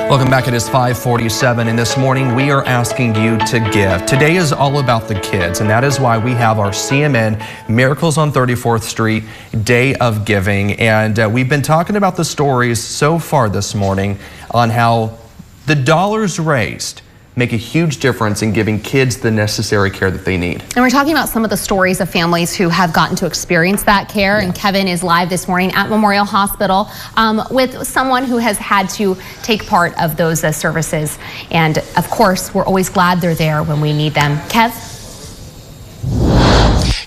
Welcome back. It is 5:47, and this morning we are asking you to give. Today is all about the kids, and that is why we have our CMN Miracles on 34th Street Day of Giving. And we've been talking about the stories so far this morning on how the dollars raised make a huge difference in giving kids the necessary care that they need. And we're talking about some of the stories of families who have gotten to experience that care. Yeah. And Kevin is live this morning at Memorial Hospital with someone who has had to take part of those services. And of course, we're always glad they're there when we need them. Kev?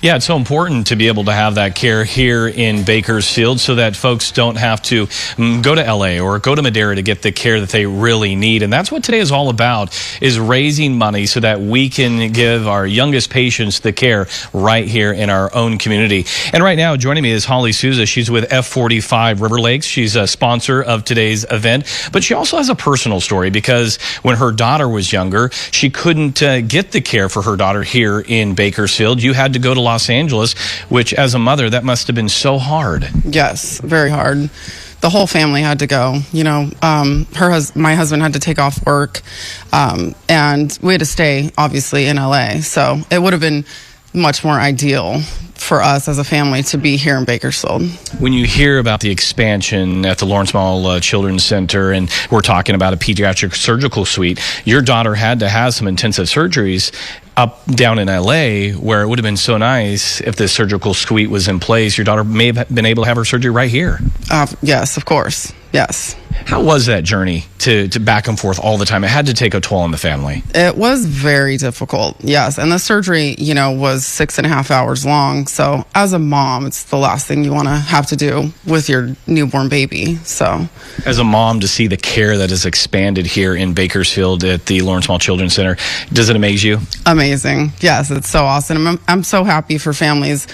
Yeah, it's so important to be able to have that care here in Bakersfield so that folks don't have to go to LA or go to Madera to get the care that they really need. And that's what today is all about, is raising money so that we can give our youngest patients the care right here in our own community. And right now, joining me is Holly Sousa. She's with F45 Riverlakes. She's a sponsor of today's event, but she also has a personal story because when her daughter was younger, she couldn't get the care for her daughter here in Bakersfield. You had to go to Los Angeles, which as a mother, that must have been so hard. Yes, very hard. The whole family had to go. You know, my husband had to take off work, and we had to stay, obviously, in LA. So it would have been much more ideal for us as a family to be here in Bakersfield. When you hear about the expansion at the Lawrence Mall Children's Center, and we're talking about a pediatric surgical suite, your daughter had to have some intensive surgeries down in LA, where it would have been so nice if the surgical suite was in place. Your daughter may have been able to have her surgery right here. Yes, of course. Yes. How was that journey to back and forth all the time? It had to take a toll on the family. It was very difficult, yes. And the surgery, you know, was 6.5 hours long. So as a mom, it's the last thing you want to have to do with your newborn baby. So as a mom, to see the care that is expanded here in Bakersfield at the Lawrence Mall Children's Center, does it amaze you? Amazing. Yes, it's so awesome. I'm so happy for families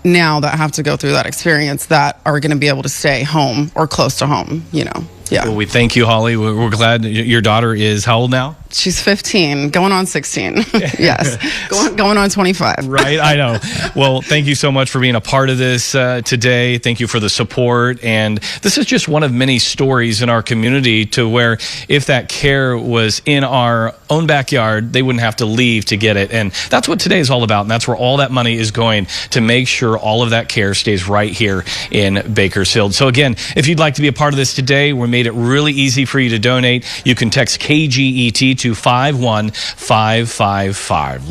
now that have to go through that experience that are going to be able to stay home or close to home, you know. Yeah. Well, we thank you, Holly. We're glad your daughter is how old now? She's 15, going on 16. Yes, going on 25. Right, I know. Well, thank you so much for being a part of this today. Thank you for the support. And this is just one of many stories in our community to where if that care was in our own backyard, they wouldn't have to leave to get it. And that's what today is all about. And that's where all that money is going, to make sure all of that care stays right here in Bakersfield. So again, if you'd like to be a part of this today, we made it really easy for you to donate. You can text KGET to 51555.